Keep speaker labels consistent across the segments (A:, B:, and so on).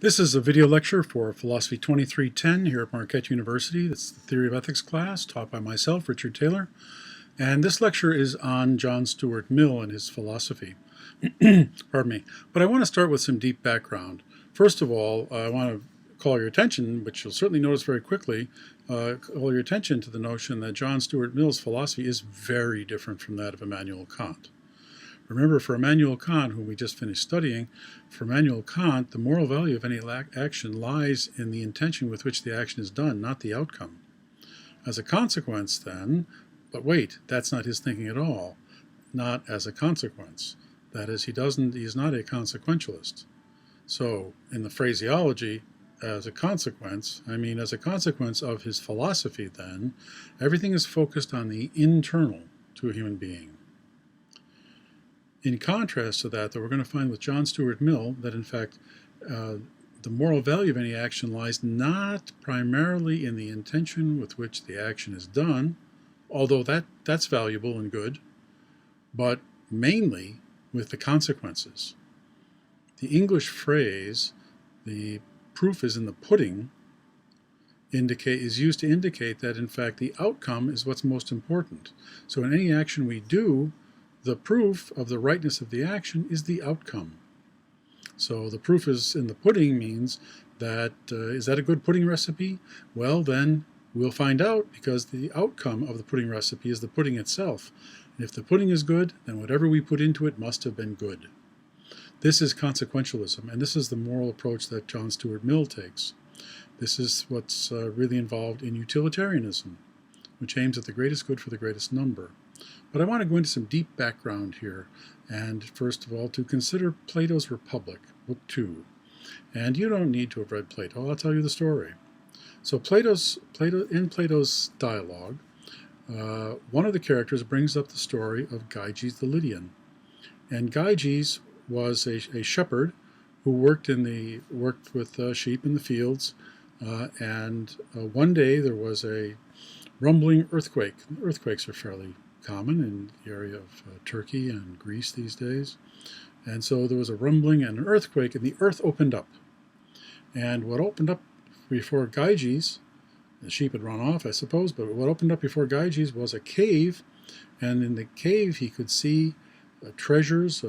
A: This is a video lecture for Philosophy 2310 here at Marquette University. It's the Theory of Ethics class taught by myself, Richard Taylor. And this lecture is on John Stuart Mill and his philosophy. Pardon me. But I want to start with some deep background. First of all, I want to call your attention, which you'll certainly notice very quickly, call your attention to the notion that John Stuart Mill's philosophy is very different from that of Immanuel Kant. Remember, for Immanuel Kant, whom we just finished studying, for Immanuel Kant, the moral value of any action lies in the intention with which the action is done, not the outcome. As a consequence, then, but wait, that's not his thinking at all. Not as a consequence. That is, he is not a consequentialist. So, in the phraseology, as a consequence, I mean as a consequence of his philosophy, then, everything is focused on the internal to a human being. In contrast to that, though, we're going to find with John Stuart Mill that, in fact, the moral value of any action lies not primarily in the intention with which the action is done, although that's valuable and good, but mainly with the consequences. The English phrase, the proof is in the pudding, is used to indicate that, in fact, the outcome is what's most important. So in any action we do, the proof of the rightness of the action is the outcome. So the proof is in the pudding means that, is that a good pudding recipe? Well, then we'll find out, because the outcome of the pudding recipe is the pudding itself. And if the pudding is good, then whatever we put into it must have been good. This is consequentialism, and this is the moral approach that John Stuart Mill takes. This is what's really involved in utilitarianism, which aims at the greatest good for the greatest number. But I want to go into some deep background here, and first of all, to consider Plato's Republic, Book 2. And you don't need to have read Plato, I'll tell you the story. So in Plato's dialogue, one of the characters brings up the story of Gyges the Lydian. And Gyges was a shepherd who worked with sheep in the fields, and one day there was a rumbling earthquake. Earthquakes are fairly common in the area of Turkey and Greece these days. And so there was a rumbling and an earthquake, and the earth opened up. And what opened up before Gyges, the sheep had run off, I suppose, but what opened up before Gyges was a cave. And in the cave he could see treasures,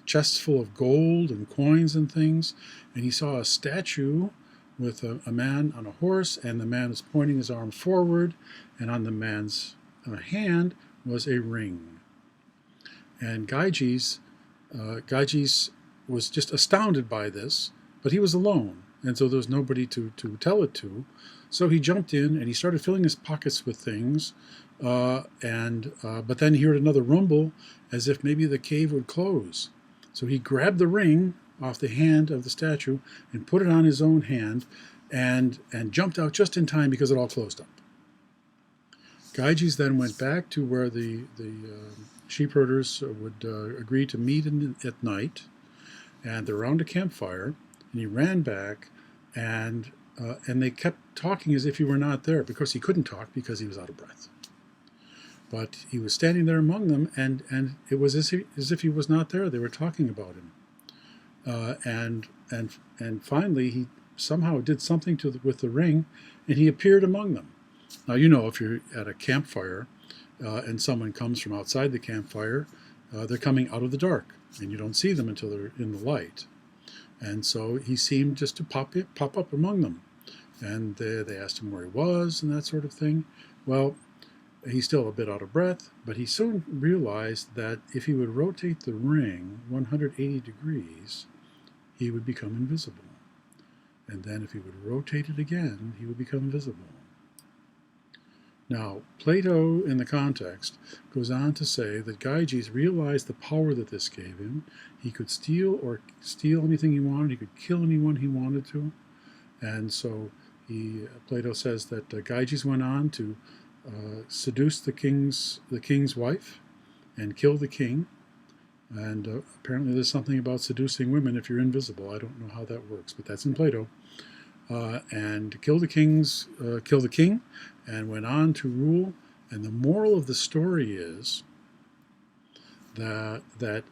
A: chests full of gold and coins and things. And he saw a statue with a man on a horse, and the man is pointing his arm forward, and on the man's hand was a ring. And Gyges was just astounded by this, but he was alone, and so there was nobody to tell it to. So he jumped in and he started filling his pockets with things, but then he heard another rumble as if maybe the cave would close. So he grabbed the ring off the hand of the statue and put it on his own hand, and jumped out just in time because it all closed up. Gyges then went back to where the sheep herders would agree to meet at night, and they're around a campfire, and he ran back, and they kept talking as if he were not there, because he couldn't talk because he was out of breath. But he was standing there among them, and it was as if he was not there. They were talking about him. And finally he somehow did something with the ring, and he appeared among them. Now, you know, if you're at a campfire and someone comes from outside the campfire, they're coming out of the dark, and you don't see them until they're in the light. And so he seemed just to pop up among them. And they asked him where he was and that sort of thing. Well, he's still a bit out of breath, but he soon realized that if he would rotate the ring 180 degrees, he would become invisible. And then if he would rotate it again, he would become visible. Now, Plato, in the context, goes on to say that Gyges realized the power that this gave him. He could steal anything he wanted. He could kill anyone he wanted to. And so Plato says that Gyges went on to seduce the king's wife and kill the king. And apparently there's something about seducing women if you're invisible. I don't know how that works, but that's in Plato. And killed the king, and went on to rule. And the moral of the story is that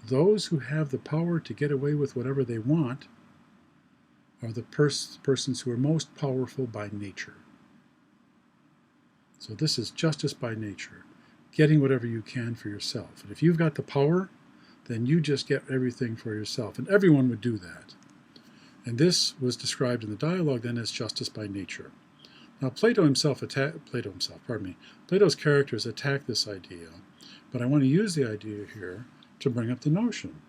A: those who have the power to get away with whatever they want are the persons who are most powerful by nature. So this is justice by nature, getting whatever you can for yourself. And if you've got the power, then you just get everything for yourself. And everyone would do that. And this was described in the dialogue then as justice by nature. Now Plato's characters attack this idea, but I want to use the idea here to bring up the notion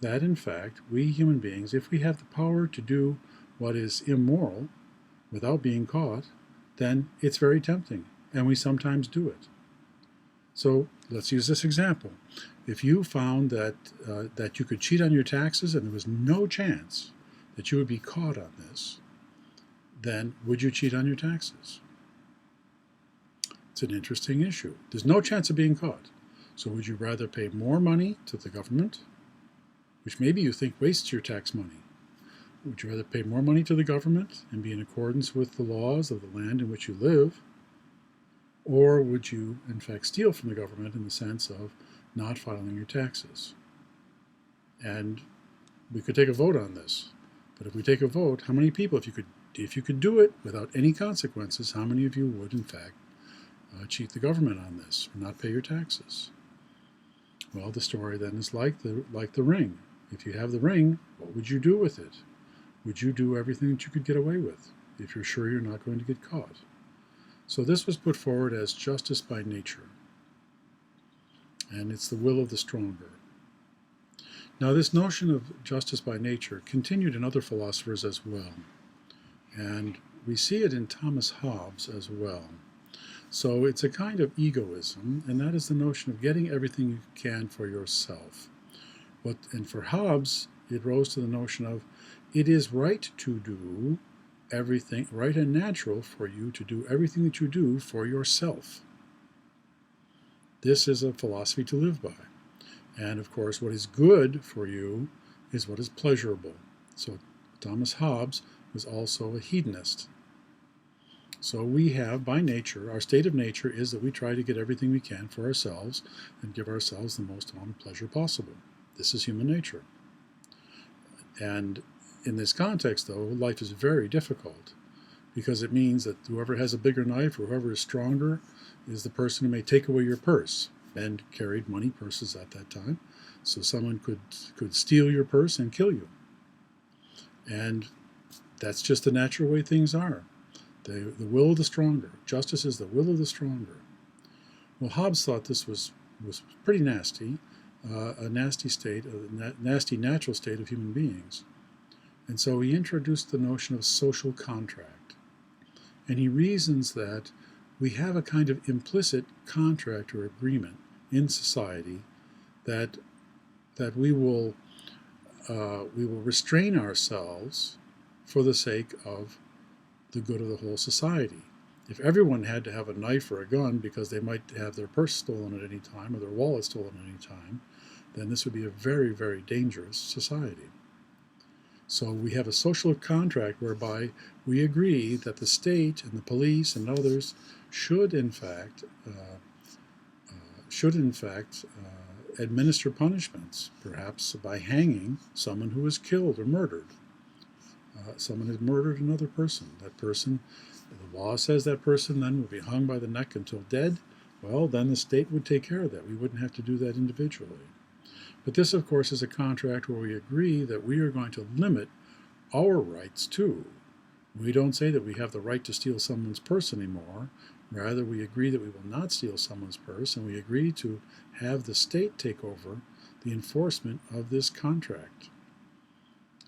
A: that, in fact, we human beings, if we have the power to do what is immoral without being caught, then it's very tempting, and we sometimes do it. So let's use this example. If you found that you could cheat on your taxes and there was no chance that you would be caught on this, then would you cheat on your taxes? It's an interesting issue. There's no chance of being caught. So would you rather pay more money to the government, which maybe you think wastes your tax money? Would you rather pay more money to the government and be in accordance with the laws of the land in which you live? Or would you, in fact, steal from the government in the sense of not filing your taxes? And we could take a vote on this. But if we take a vote, how many people, if you could do it without any consequences, how many of you would, in fact, cheat the government on this or not pay your taxes? Well, the story then is like the ring. If you have the ring, what would you do with it? Would you do everything that you could get away with if you're sure you're not going to get caught? So this was put forward as justice by nature, and it's the will of the stronger. Now, this notion of justice by nature continued in other philosophers as well, and we see it in Thomas Hobbes as well. So it's a kind of egoism, and that is the notion of getting everything you can for yourself. And for Hobbes, it rose to the notion of it is right to do everything, right and natural for you to do everything that you do for yourself. This is a philosophy to live by. And of course, what is good for you is what is pleasurable. So Thomas Hobbes was also a hedonist. So we have, by nature, our state of nature is that we try to get everything we can for ourselves and give ourselves the most amount of pleasure possible. This is human nature. And in this context, though, life is very difficult because it means that whoever has a bigger knife or whoever is stronger is the person who may take away your purse. Men carried money purses at that time, so someone could steal your purse and kill you. And that's just the natural way things are. The will of the stronger. Justice is the will of the stronger. Well, Hobbes thought this was pretty nasty, a nasty state, a nasty natural state of human beings. And so he introduced the notion of social contract. And he reasons that we have a kind of implicit contract or agreement in society that we will restrain ourselves for the sake of the good of the whole society. If everyone had to have a knife or a gun because they might have their purse stolen at any time or their wallet stolen at any time, then this would be a very, very dangerous society. So we have a social contract whereby we agree that the state and the police and others should in fact administer punishments, perhaps by hanging someone who is killed or murdered. Someone has murdered another person. That person, the law says that person then will be hung by the neck until dead. Well, then the state would take care of that. We wouldn't have to do that individually. But this, of course, is a contract where we agree that we are going to limit our rights too. We don't say that we have the right to steal someone's purse anymore. Rather, we agree that we will not steal someone's purse, and we agree to have the state take over the enforcement of this contract.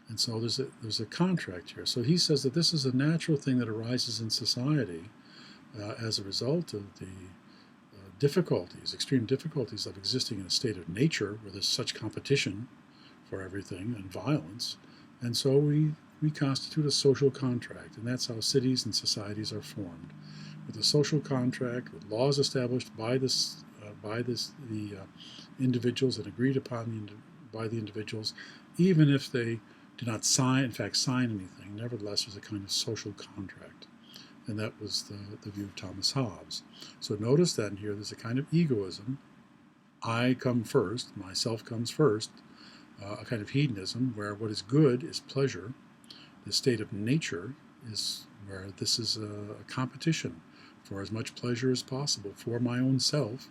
A: And so there's a contract here. So he says that this is a natural thing that arises in society as a result of the extreme difficulties of existing in a state of nature where there's such competition for everything and violence. And so we constitute a social contract, and that's how cities and societies are formed. With a social contract, with laws established by the individuals and agreed upon by the individuals, even if they do not sign anything. Nevertheless, there's a kind of social contract. And that was the view of Thomas Hobbes. So notice that here there's a kind of egoism. I come first, myself comes first, a kind of hedonism where what is good is pleasure. The state of nature is where this is a competition for as much pleasure as possible for my own self,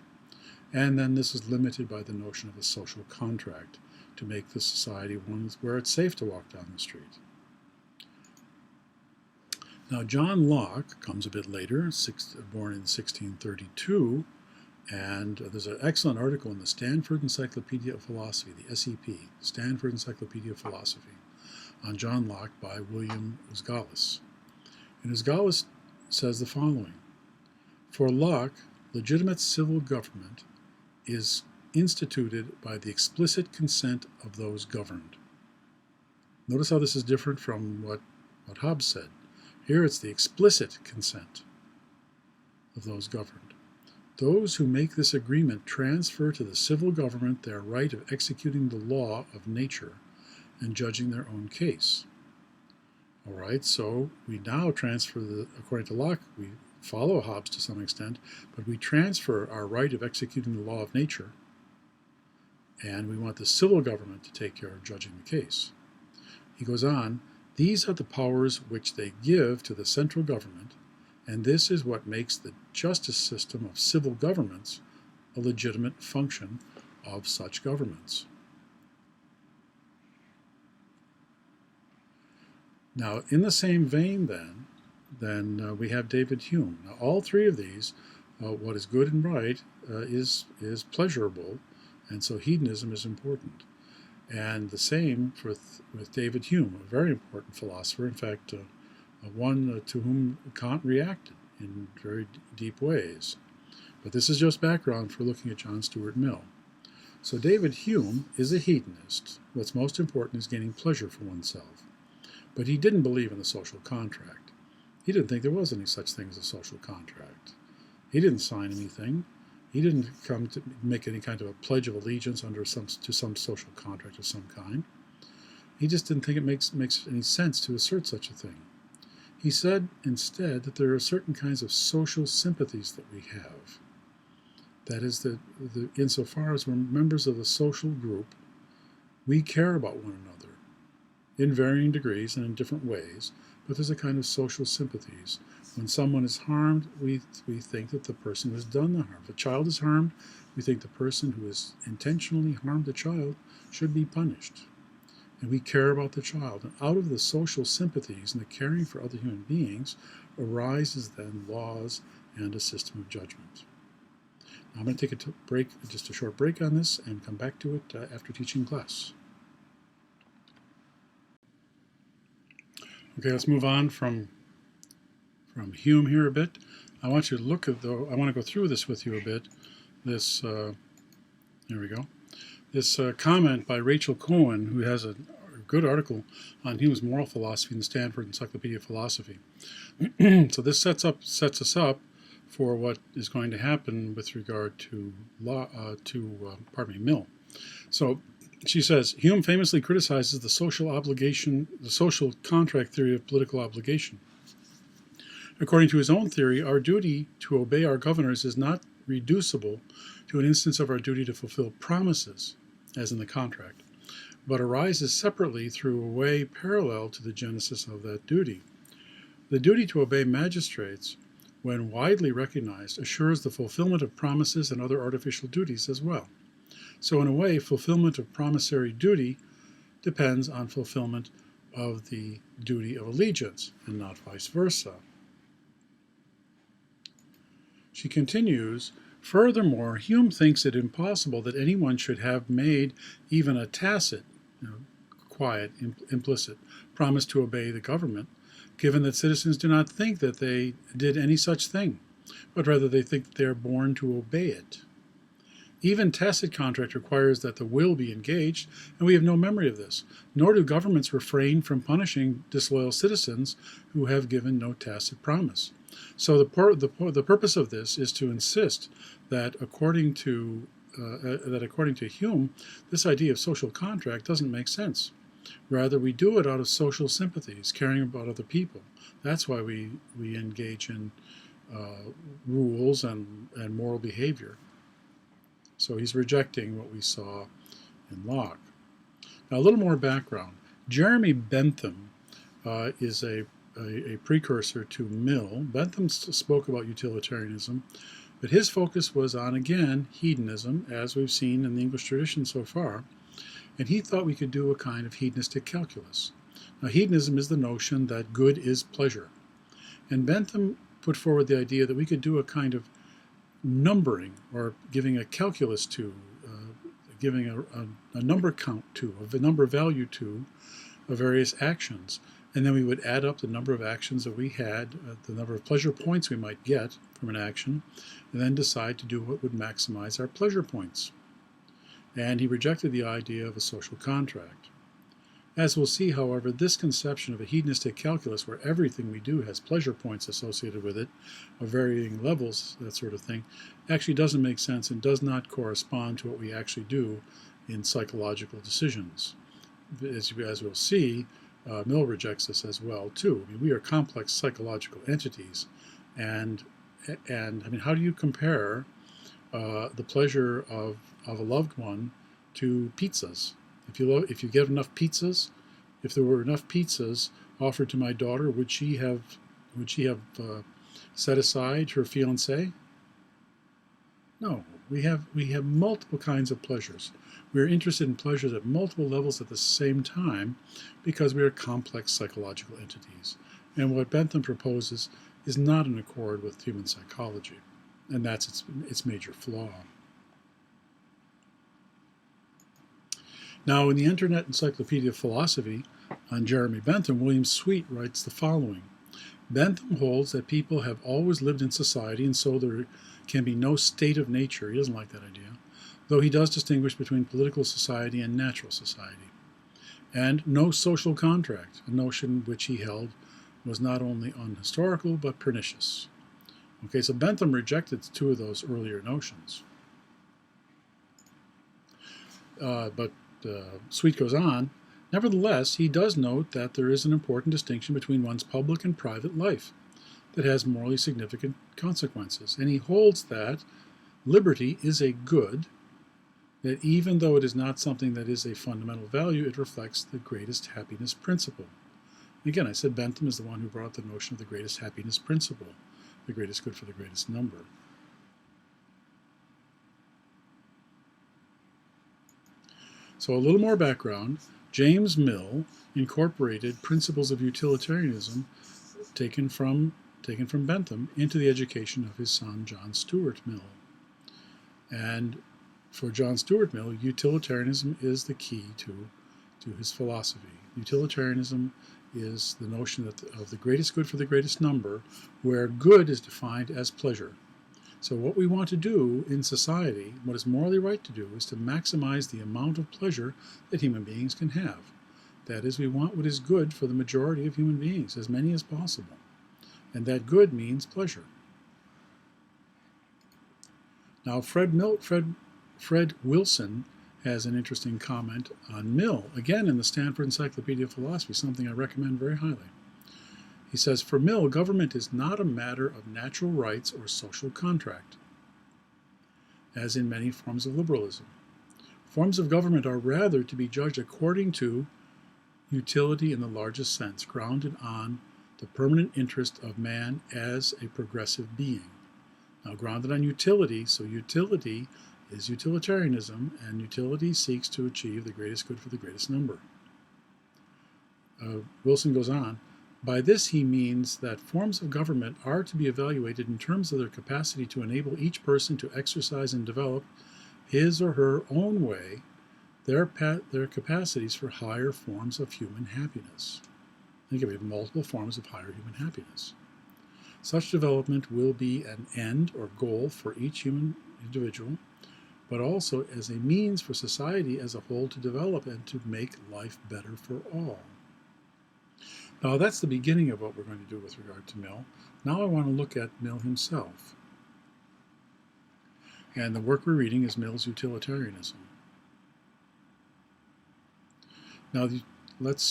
A: and then this is limited by the notion of a social contract to make the society one where it's safe to walk down the street. Now, John Locke comes a bit later, born in 1632, and there's an excellent article in the Stanford Encyclopedia of Philosophy, the SEP, Stanford Encyclopedia of Philosophy, on John Locke by William Usgalis. And Usgalis says the following: for Locke, legitimate civil government is instituted by the explicit consent of those governed. Notice how this is different from what Hobbes said. Here it's the explicit consent of those governed. Those who make this agreement transfer to the civil government their right of executing the law of nature and judging their own case. All right, so we now transfer, according to Locke, we follow Hobbes to some extent, but we transfer our right of executing the law of nature, and we want the civil government to take care of judging the case. He goes on, these are the powers which they give to the central government, and this is what makes the justice system of civil governments a legitimate function of such governments. Now, in the same vein, then we have David Hume. Now, all three of these, what is good and right, is pleasurable, and so hedonism is important. And the same with David Hume, a very important philosopher, in fact, one to whom Kant reacted in very deep ways. But this is just background for looking at John Stuart Mill. So David Hume is a hedonist. What's most important is gaining pleasure for oneself. But he didn't believe in the social contract. He didn't think there was any such thing as a social contract. He didn't sign anything. He didn't come to make any kind of a pledge of allegiance to some social contract of some kind. He just didn't think it makes any sense to assert such a thing. He said instead that there are certain kinds of social sympathies that we have. That is, that insofar as we're members of a social group, we care about one another in varying degrees and in different ways, but there's a kind of social sympathies. When someone is harmed, we think that the person who has done the harm. If a child is harmed, we think the person who has intentionally harmed the child should be punished. And we care about the child. And out of the social sympathies and the caring for other human beings arises then laws and a system of judgment. Now I'm going to take just a short break on this, and come back to it after teaching class. Okay, let's move on from Hume here a bit. I want you to look at, I want to go through this with you a bit. This, here we go. This comment by Rachel Cohen, who has a good article on Hume's moral philosophy in the Stanford Encyclopedia of Philosophy. So this sets us up for what is going to happen with regard to Mill. So she says, Hume famously criticizes the social contract theory of political obligation. According to his own theory, our duty to obey our governors is not reducible to an instance of our duty to fulfill promises, as in the contract, but arises separately through a way parallel to the genesis of that duty. The duty to obey magistrates, when widely recognized, assures the fulfillment of promises and other artificial duties as well. So in a way, fulfillment of promissory duty depends on fulfillment of the duty of allegiance, and not vice versa. She continues, furthermore, Hume thinks it impossible that anyone should have made even a tacit, quiet, implicit promise to obey the government, given that citizens do not think that they did any such thing, but rather they think that they are born to obey it. Even tacit contract requires that the will be engaged, and we have no memory of this, nor do governments refrain from punishing disloyal citizens who have given no tacit promise. So the purpose of this is to insist that according to Hume, this idea of social contract doesn't make sense. Rather, we do it out of social sympathies, caring about other people. That's why we engage in rules and moral behavior. So he's rejecting what we saw in Locke. Now, a little more background. Jeremy Bentham is a precursor to Mill. Bentham spoke about utilitarianism, but his focus was on, again, hedonism, as we've seen in the English tradition so far, and he thought we could do a kind of hedonistic calculus. Now, hedonism is the notion that good is pleasure, and Bentham put forward the idea that we could do a kind of numbering, or giving a calculus to, giving a number count to, a number value to, of various actions. And then we would add up the number of actions that we had, the number of pleasure points we might get from an action, and then decide to do what would maximize our pleasure points. And he rejected the idea of a social contract. As we'll see, however, this conception of a hedonistic calculus where everything we do has pleasure points associated with it, of varying levels, that sort of thing, actually doesn't make sense and does not correspond to what we actually do in psychological decisions. As we'll see, Mill rejects this as well, too. I mean, we are complex psychological entities, and I mean, how do you compare the pleasure of a loved one to pizzas? If you get enough pizzas, if there were enough pizzas offered to my daughter, would she have set aside her fiancé? No, we have multiple kinds of pleasures. We are interested in pleasures at multiple levels at the same time because we are complex psychological entities. And what Bentham proposes is not in accord with human psychology, and that's its major flaw. Now, in the Internet Encyclopedia of Philosophy on Jeremy Bentham, William Sweet writes the following. Bentham holds that people have always lived in society, and so there can be no state of nature. He doesn't like that idea, though he does distinguish between political society and natural society. And no social contract, a notion which he held was not only unhistorical but pernicious. Okay, so Bentham rejected two of those earlier notions. But Sweet goes on, nevertheless, he does note that there is an important distinction between one's public and private life that has morally significant consequences. And he holds that liberty is a good, that even though it is not something that is a fundamental value, it reflects the greatest happiness principle. Again, I said Bentham is the one who brought the notion of the greatest happiness principle, the greatest good for the greatest number. So a little more background. James Mill incorporated principles of utilitarianism taken from Bentham into the education of his son John Stuart Mill. And for John Stuart Mill, utilitarianism is the key to his philosophy. Utilitarianism is the notion of the greatest good for the greatest number, where good is defined as pleasure. So what we want to do in society, what is morally right to do, is to maximize the amount of pleasure that human beings can have. That is, we want what is good for the majority of human beings, as many as possible. And that good means pleasure. Now, Fred Wilson has an interesting comment on Mill, again in the Stanford Encyclopedia of Philosophy, something I recommend very highly. He says, for Mill, government is not a matter of natural rights or social contract, as in many forms of liberalism. Forms of government are rather to be judged according to utility in the largest sense, grounded on the permanent interest of man as a progressive being. Now, grounded on utility, so utility is utilitarianism, and utility seeks to achieve the greatest good for the greatest number. Wilson goes on, by this he means that forms of government are to be evaluated in terms of their capacity to enable each person to exercise and develop his or her own way their capacities for higher forms of human happiness. Again, we have multiple forms of higher human happiness. Such development will be an end or goal for each human individual, but also as a means for society as a whole to develop and to make life better for all. Now, that's the beginning of what we're going to do with regard to Mill. Now I want to look at Mill himself. And the work we're reading is Mill's Utilitarianism. Now, let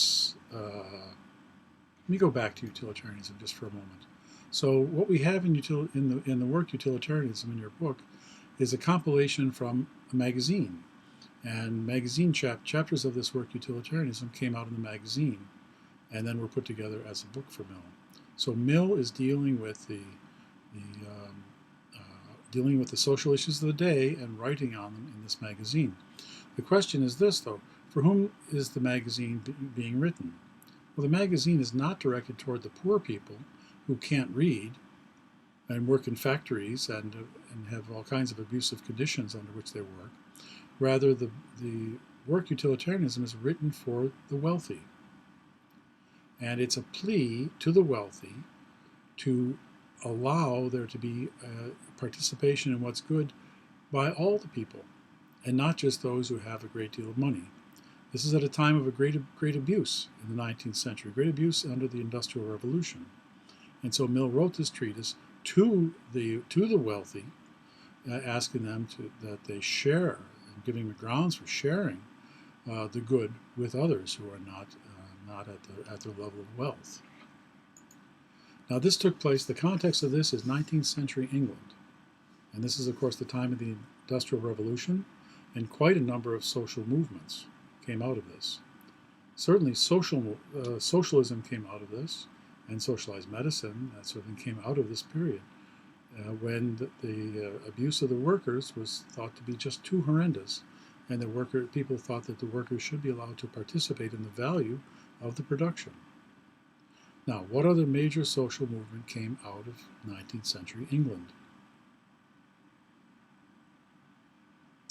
A: me go back to utilitarianism just for a moment. So what we have in the work Utilitarianism in your book is a compilation from a magazine. And magazine chapters of this work, Utilitarianism, came out in the magazine. and then were put together as a book for Mill. So Mill is dealing with dealing with the social issues of the day and writing on them in this magazine. The question is this, though: for whom is the magazine being written? Well, the magazine is not directed toward the poor people who can't read and work in factories and have all kinds of abusive conditions under which they work. Rather, the work Utilitarianism is written for the wealthy. And it's a plea to the wealthy to allow there to be participation in what's good by all the people, and not just those who have a great deal of money. This is at a time of a great abuse in the 19th century, great abuse under the Industrial Revolution. And so Mill wrote this treatise to the wealthy, asking them that they share, and giving them grounds for sharing the good with others who are not at their level of wealth. Now, this took place, the context of this is 19th century England. And this is, of course, the time of the Industrial Revolution, and quite a number of social movements came out of this. Certainly, socialism came out of this, and socialized medicine, that sort of thing, came out of this period, when the abuse of the workers was thought to be just too horrendous, and people thought that the workers should be allowed to participate in the value of the production. Now, what other major social movement came out of 19th century England?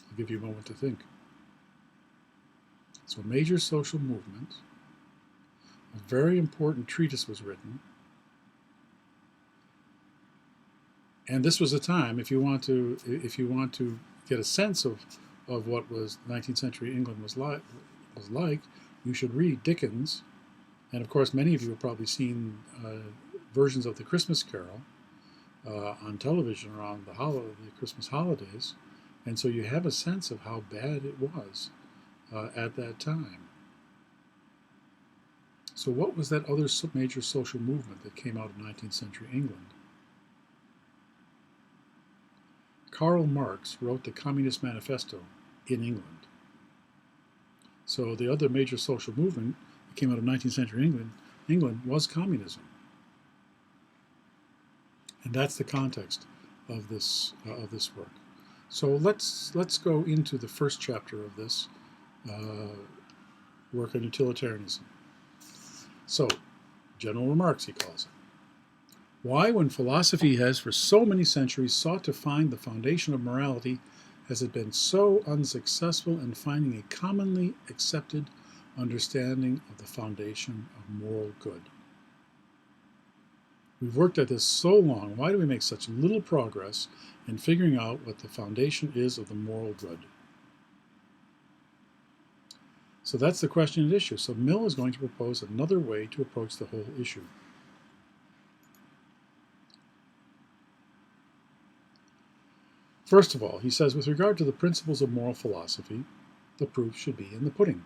A: I'll give you a moment to think. So, a major social movement, a very important treatise was written, and this was a time, if you want to get a sense of what was 19th century England was like, you should read Dickens. And of course, many of you have probably seen versions of the Christmas Carol on television around the Christmas holidays, and so you have a sense of how bad it was at that time. So what was that other major social movement that came out of 19th century England? Karl Marx wrote the Communist Manifesto in England. So the other major social movement that came out of 19th century England was communism. And that's the context of this work. So let's go into the first chapter of this work on utilitarianism. So, general remarks, he calls it. Why, when philosophy has for so many centuries sought to find the foundation of morality, has it been so unsuccessful in finding a commonly accepted understanding of the foundation of moral good? We've worked at this so long, why do we make such little progress in figuring out what the foundation is of the moral good? So that's the question at issue. So Mill is going to propose another way to approach the whole issue. First of all, he says, with regard to the principles of moral philosophy, the proof should be in the pudding.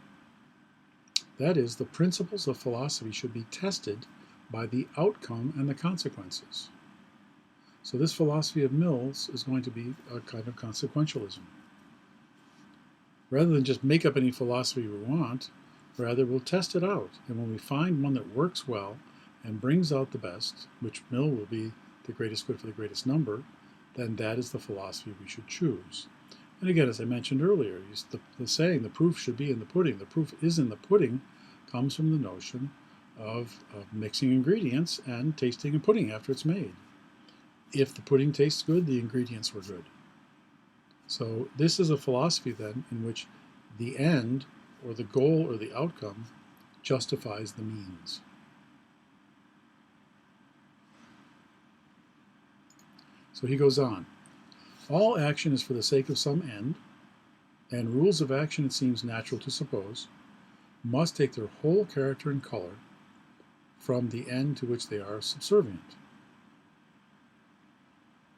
A: That is, the principles of philosophy should be tested by the outcome and the consequences. So this philosophy of Mill's is going to be a kind of consequentialism. Rather than just make up any philosophy we want, rather we'll test it out. And when we find one that works well and brings out the best, which Mill will be the greatest good for the greatest number, then that is the philosophy we should choose. And again, as I mentioned earlier, the saying, the proof should be in the pudding. The proof is in the pudding comes from the notion of mixing ingredients and tasting a pudding after it's made. If the pudding tastes good, the ingredients were good. So this is a philosophy then in which the end or the goal or the outcome justifies the means. So he goes on. All action is for the sake of some end, and rules of action, it seems natural to suppose, must take their whole character and color from the end to which they are subservient.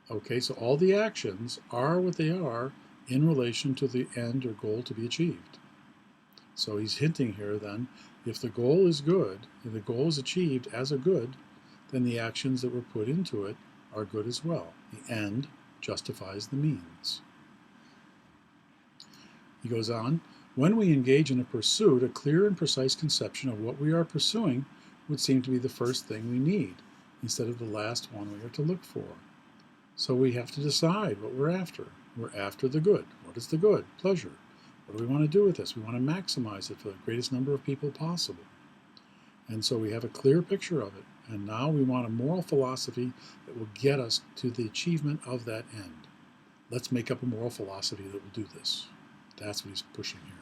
A: Okay, so all the actions are what they are in relation to the end or goal to be achieved. So he's hinting here then, if the goal is good, and the goal is achieved as a good, then the actions that were put into it are good as well. The end justifies the means. He goes on, when we engage in a pursuit, a clear and precise conception of what we are pursuing would seem to be the first thing we need, instead of the last one we are to look for. So we have to decide what we're after. We're after the good. What is the good? Pleasure. What do we want to do with this? We want to maximize it for the greatest number of people possible. And so we have a clear picture of it. And now we want a moral philosophy that will get us to the achievement of that end. Let's make up a moral philosophy that will do this. That's what he's pushing here.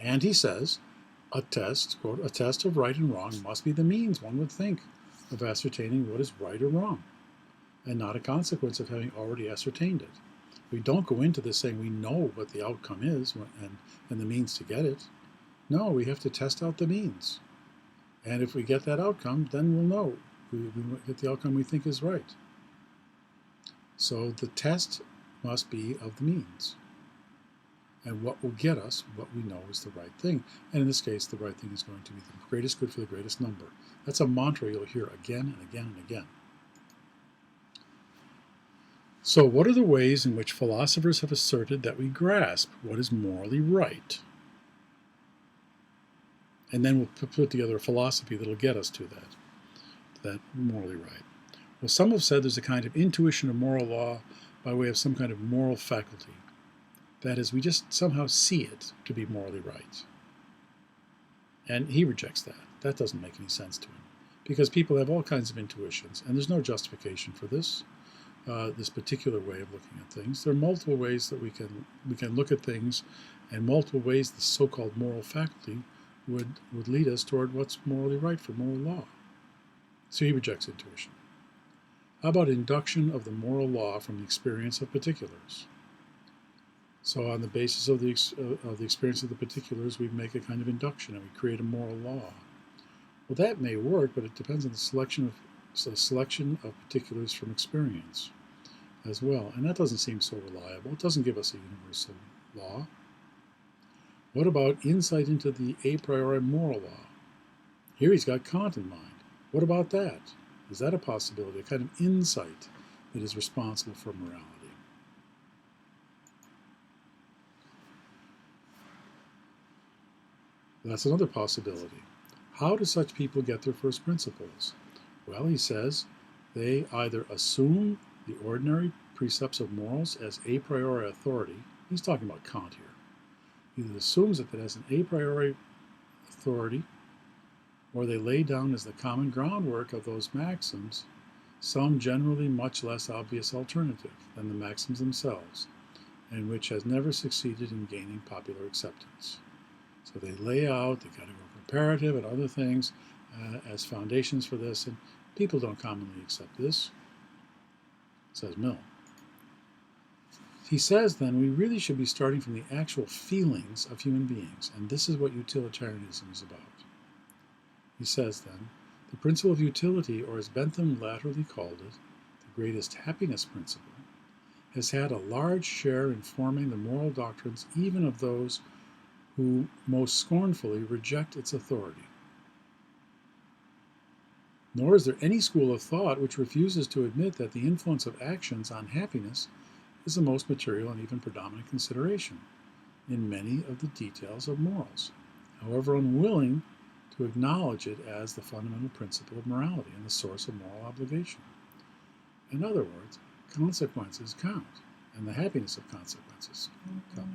A: And he says, a test, quote, a test of right and wrong must be the means, one would think, of ascertaining what is right or wrong, and not a consequence of having already ascertained it. We don't go into this saying we know what the outcome is and the means to get it. No, we have to test out the means. And if we get that outcome, then we'll know. We get the outcome we think is right. So the test must be of the means. And what will get us what we know is the right thing. And in this case, the right thing is going to be the greatest good for the greatest number. That's a mantra you'll hear again and again and again. So what are the ways in which philosophers have asserted that we grasp what is morally right? And then we'll put together a philosophy that'll get us to that morally right. Well, some have said there's a kind of intuition of moral law by way of some kind of moral faculty. That is, we just somehow see it to be morally right. And he rejects that. That doesn't make any sense to him. Because people have all kinds of intuitions, and there's no justification for this particular way of looking at things. There are multiple ways that we can look at things, and multiple ways the so-called moral faculty would lead us toward what's morally right for moral law. So he rejects intuition. How about induction of the moral law from the experience of particulars? So on the basis of the experience of the particulars, we make a kind of induction and we create a moral law. Well, that may work, but it depends on the selection of particulars from experience as well. And that doesn't seem so reliable. It doesn't give us a universal law. What about insight into the a priori moral law? Here he's got Kant in mind. What about that? Is that a possibility, a kind of insight that is responsible for morality? That's another possibility. How do such people get their first principles? Well, he says, they either assume the ordinary precepts of morals as a priori authority. He's talking about Kant here. He assumes it as an a priori authority, or they lay down as the common groundwork of those maxims some generally much less obvious alternative than the maxims themselves, and which has never succeeded in gaining popular acceptance. So they lay out the categorical imperative and other things as foundations for this, and people don't commonly accept this, says Mill. He says, then, we really should be starting from the actual feelings of human beings, and this is what utilitarianism is about. He says, then, the principle of utility, or as Betham latterly called it, the greatest happiness principle, has had a large share in forming the moral doctrines even of those who most scornfully reject its authority. Nor is there any school of thought which refuses to admit that the influence of actions on happiness is the most material and even predominant consideration in many of the details of morals, however unwilling to acknowledge it as the fundamental principle of morality and the source of moral obligation. In other words, consequences count, and the happiness of consequences count.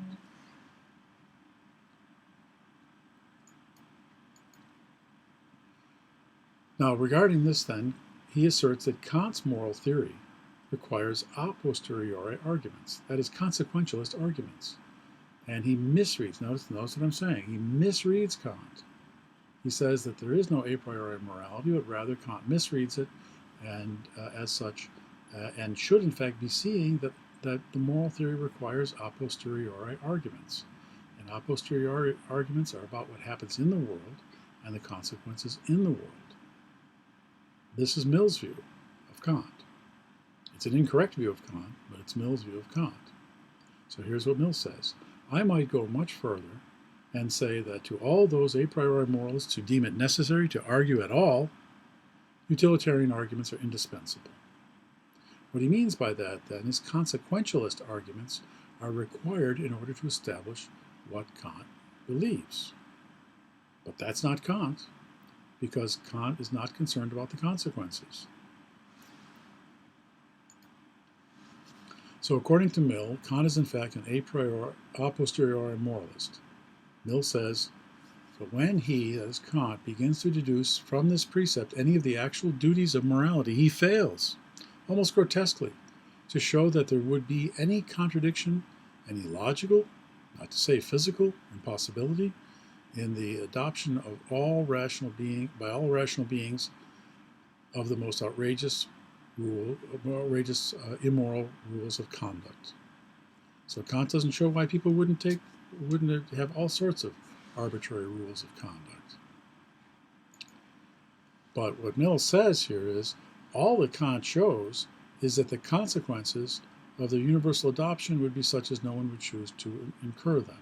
A: Now, regarding this, then, he asserts that Kant's moral theory requires a posteriori arguments, that is, consequentialist arguments. And he misreads, notice what I'm saying, he misreads Kant. He says that there is no a priori morality, but rather Kant misreads it, and as such, and should in fact be seeing that the moral theory requires a posteriori arguments. And a posteriori arguments are about what happens in the world and the consequences in the world. This is Mill's view of Kant. It's an incorrect view of Kant, but it's Mill's view of Kant. So here's what Mill says. I might go much further and say that to all those a priori moralists who deem it necessary to argue at all, utilitarian arguments are indispensable. What he means by that, then, is consequentialist arguments are required in order to establish what Kant believes. But that's not Kant, because Kant is not concerned about the consequences. So according to Mill, Kant is in fact an a posteriori moralist. Mill says, so when he, that is Kant, begins to deduce from this precept any of the actual duties of morality, he fails, almost grotesquely, to show that there would be any contradiction, any logical, not to say physical, impossibility in the adoption of by all rational beings of the most outrageous immoral rules of conduct. So Kant doesn't show why people wouldn't have all sorts of arbitrary rules of conduct. But what Mill says here is all that Kant shows is that the consequences of the universal adoption would be such as no one would choose to incur them.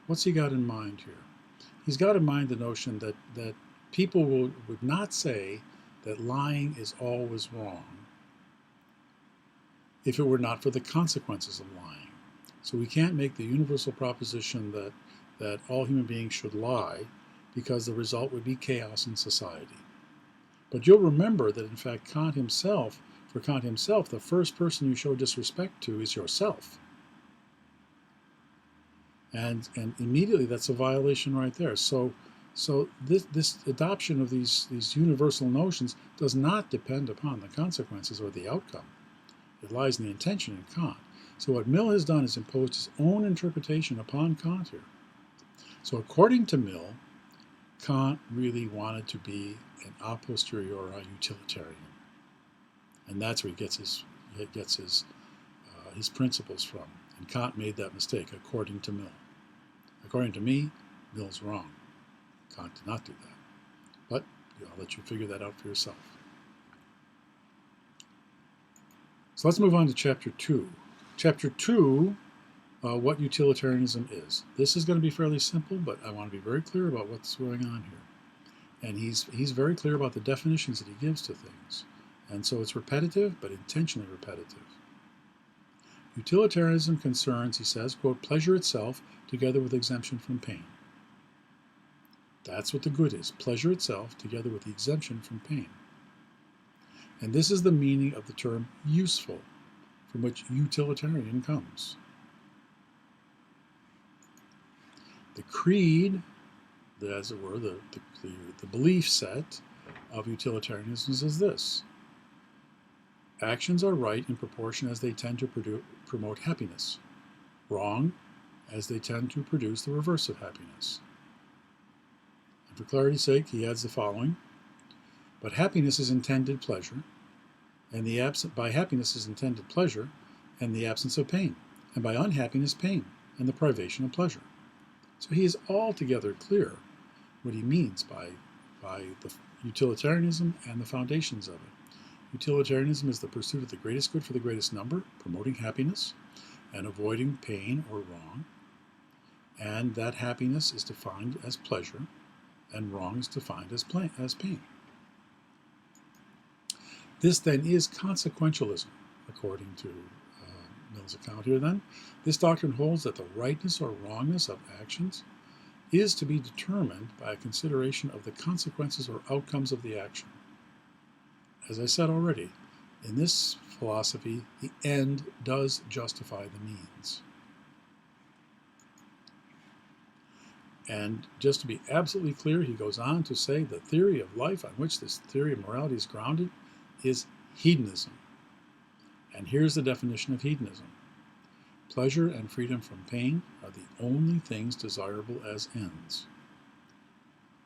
A: What's he got in mind here? He's got in mind the notion that people would not say that lying is always wrong if it were not for the consequences of lying. So we can't make the universal proposition that all human beings should lie, because the result would be chaos in society. But you'll remember that in fact for Kant himself, the first person you show disrespect to is yourself. And immediately that's a violation right there. So this adoption of these universal notions does not depend upon the consequences or the outcome. It lies in the intention in Kant. So what Mill has done is imposed his own interpretation upon Kant here. So according to Mill, Kant really wanted to be an a posteriori utilitarian. And that's where he gets his principles from. And Kant made that mistake, according to Mill. According to me, Mill's wrong. Kant did not do that. But I'll let you figure that out for yourself. So let's move on to Chapter 2. Chapter 2, what utilitarianism is. This is going to be fairly simple, but I want to be very clear about what's going on here. And he's very clear about the definitions that he gives to things. And so it's repetitive, but intentionally repetitive. Utilitarianism concerns, he says, quote, pleasure itself together with exemption from pain. That's what the good is, pleasure itself together with the exemption from pain. And this is the meaning of the term useful, from which utilitarian comes. The creed, as it were, the belief set of utilitarianism is this. Actions are right in proportion as they tend to promote happiness, wrong as they tend to produce the reverse of happiness. And for clarity's sake, he adds the following: but happiness is intended pleasure, and by happiness is intended pleasure and the absence of pain, and by unhappiness pain and the privation of pleasure. So he is altogether clear what he means by the utilitarianism and the foundations of it. Utilitarianism is the pursuit of the greatest good for the greatest number, promoting happiness and avoiding pain or wrong. And that happiness is defined as pleasure, and wrong is defined as pain. This then is consequentialism, according to Mill's account here then. This doctrine holds that the rightness or wrongness of actions is to be determined by a consideration of the consequences or outcomes of the action. As I said already, in this philosophy, the end does justify the means. And just to be absolutely clear, he goes on to say the theory of life on which this theory of morality is grounded is hedonism. And here's the definition of hedonism. Pleasure and freedom from pain are the only things desirable as ends.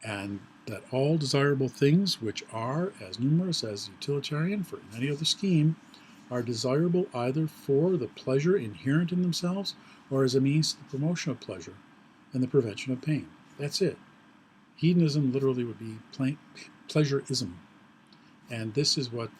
A: And that all desirable things which are as numerous as utilitarian for any other scheme are desirable either for the pleasure inherent in themselves or as a means to the promotion of pleasure and the prevention of pain. That's it. Hedonism literally would be pleasureism. And this is what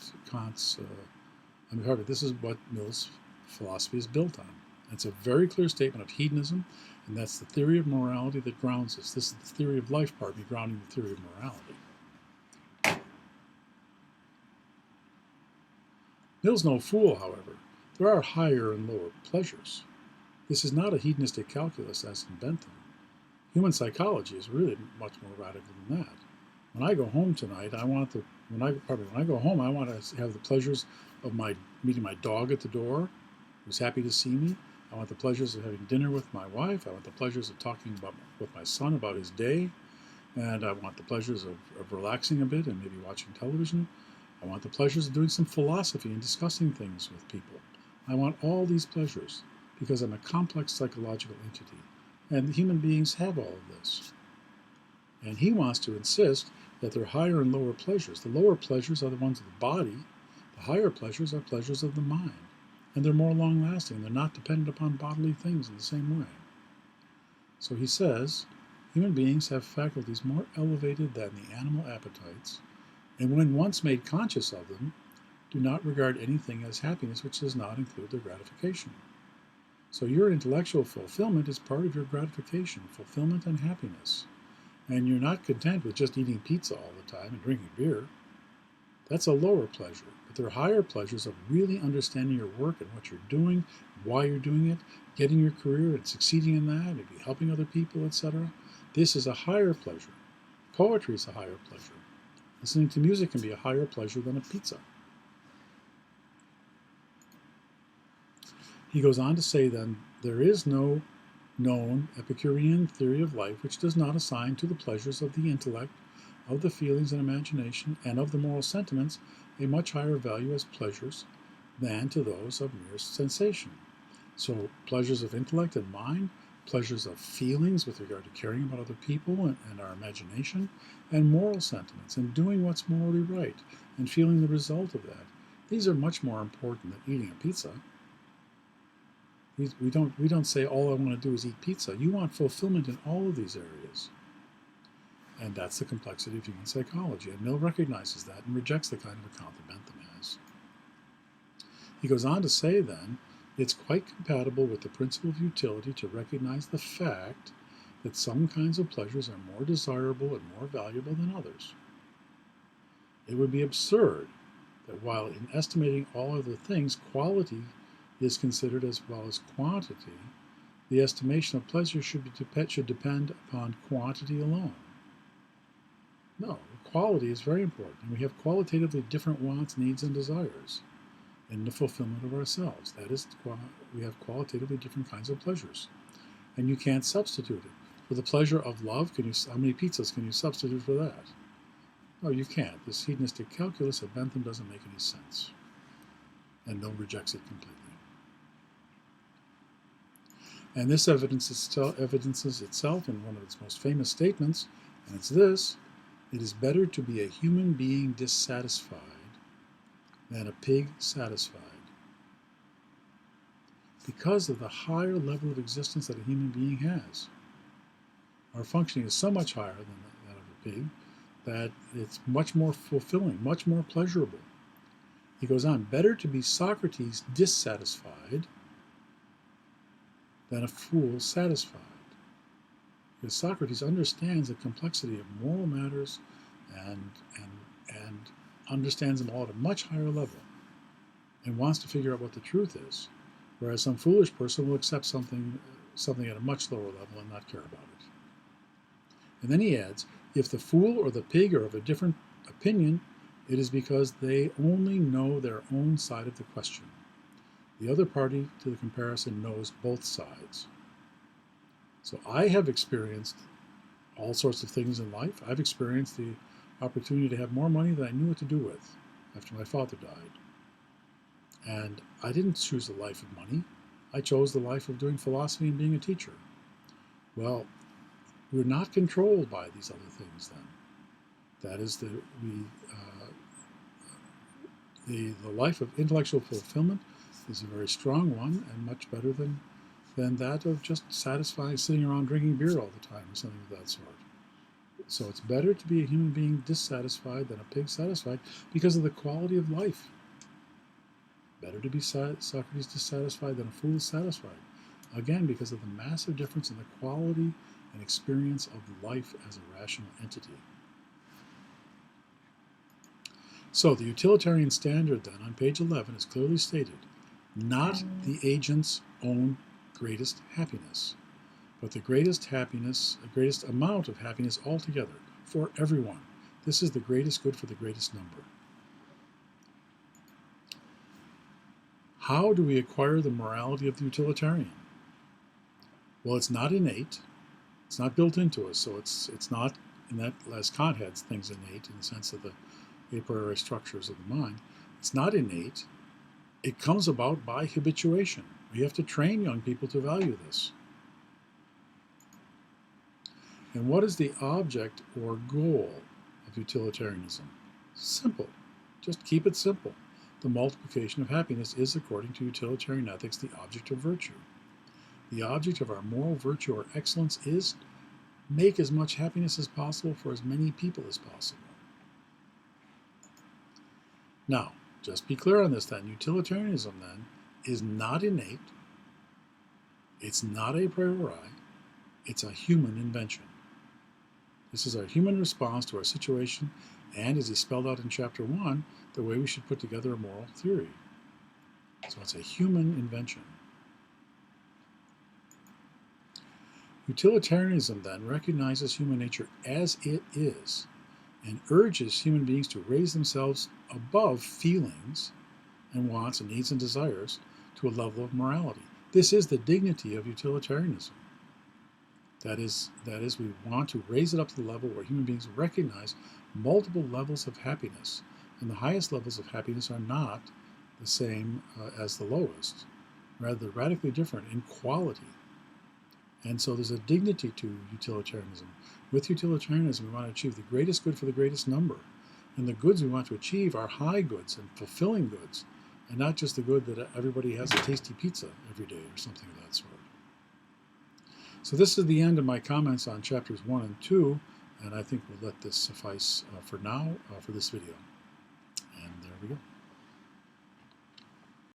A: this is what Mill's philosophy is built on. It's a very clear statement of hedonism, and that's the theory of morality that grounds us. This is the theory of life part, grounding the theory of morality. Mill's no fool, however. There are higher and lower pleasures. This is not a hedonistic calculus as in Betham. Human psychology is really much more radical than that. When I go home tonight, when I go home, I want to have the pleasures of meeting my dog at the door, who's happy to see me. I want the pleasures of having dinner with my wife. I want the pleasures of talking with my son about his day. And I want the pleasures of relaxing a bit and maybe watching television. I want the pleasures of doing some philosophy and discussing things with people. I want all these pleasures because I'm a complex psychological entity. And human beings have all of this. And he wants to insist that there are higher and lower pleasures. The lower pleasures are the ones of the body. The higher pleasures are pleasures of the mind. And they're more long-lasting. They're not dependent upon bodily things in the same way. So he says, human beings have faculties more elevated than the animal appetites, and when once made conscious of them, do not regard anything as happiness which does not include their gratification. So your intellectual fulfillment is part of your gratification, fulfillment and happiness. And you're not content with just eating pizza all the time and drinking beer. That's a lower pleasure. But there are higher pleasures of really understanding your work and what you're doing, why you're doing it, getting your career and succeeding in that, maybe helping other people, etc. This is a higher pleasure. Poetry is a higher pleasure. Listening to music can be a higher pleasure than a pizza. He goes on to say then, there is no known Epicurean theory of life which does not assign to the pleasures of the intellect, of the feelings and imagination, and of the moral sentiments a much higher value as pleasures than to those of mere sensation. So pleasures of intellect and mind, pleasures of feelings with regard to caring about other people and our imagination, and moral sentiments, and doing what's morally right, and feeling the result of that. These are much more important than eating a pizza. We don't say all I want to do is eat pizza. You want fulfillment in all of these areas. And that's the complexity of human psychology. And Mill recognizes that and rejects the kind of account that Betham has. He goes on to say then, it's quite compatible with the principle of utility to recognize the fact that some kinds of pleasures are more desirable and more valuable than others. It would be absurd that while in estimating all other things, quality is considered as well as quantity, the estimation of pleasure should depend upon quantity alone. No, quality is very important. And we have qualitatively different wants, needs, and desires in the fulfillment of ourselves. That is, we have qualitatively different kinds of pleasures. And you can't substitute it. For the pleasure of love, how many pizzas can you substitute for that? No, you can't. This hedonistic calculus of Bentham doesn't make any sense. And Mill rejects it completely. And this evidences itself in one of its most famous statements, and it's this: it is better to be a human being dissatisfied than a pig satisfied, because of the higher level of existence that a human being has. Our functioning is so much higher than that of a pig that it's much more fulfilling, much more pleasurable. He goes on, better to be Socrates dissatisfied than a fool satisfied. Because Socrates understands the complexity of moral matters and understands them all at a much higher level and wants to figure out what the truth is, whereas some foolish person will accept something at a much lower level and not care about it. And then he adds, if the fool or the pig are of a different opinion, it is because they only know their own side of the question. The other party to the comparison knows both sides. So I have experienced all sorts of things in life. I've experienced the opportunity to have more money than I knew what to do with after my father died. And I didn't choose the life of money. I chose the life of doing philosophy and being a teacher. Well, we're not controlled by these other things then. That is, the life of intellectual fulfillment is a very strong one and much better than that of just sitting around drinking beer all the time or something of that sort. So it's better to be a human being dissatisfied than a pig satisfied because of the quality of life. Better to be Socrates dissatisfied than a fool satisfied. Again, because of the massive difference in the quality and experience of life as a rational entity. So the Utilitarian Standard then on page 11 is clearly stated, not the agent's own greatest happiness, but the greatest happiness, the greatest amount of happiness altogether for everyone. This is the greatest good for the greatest number. How do we acquire the morality of the utilitarian? Well, it's not innate. It's not built into us, so it's not, in that, as Kant had things innate in the sense of the a priori structures of the mind. It's not innate. It comes about by habituation. We have to train young people to value this. And what is the object or goal of utilitarianism? Simple. Just keep it simple. The multiplication of happiness is, according to utilitarian ethics, the object of virtue. The object of our moral virtue or excellence is make as much happiness as possible for as many people as possible. Now, just be clear on this then. Utilitarianism then is not innate. It's not a priori. It's a human invention. This is our human response to our situation, and as he spelled out in chapter 1, the way we should put together a moral theory. So it's a human invention. Utilitarianism then recognizes human nature as it is and urges human beings to raise themselves above feelings and wants and needs and desires to a level of morality. This is the dignity of utilitarianism. That is, we want to raise it up to the level where human beings recognize multiple levels of happiness, and the highest levels of happiness are not the same as the lowest. Rather, they're radically different in quality. And so there's a dignity to utilitarianism. With utilitarianism, we want to achieve the greatest good for the greatest number. And the goods we want to achieve are high goods and fulfilling goods, and not just the good that everybody has a tasty pizza every day or something of that sort. So this is the end of my comments on chapters 1 and 2, and I think we'll let this suffice for now for this video. And there we go.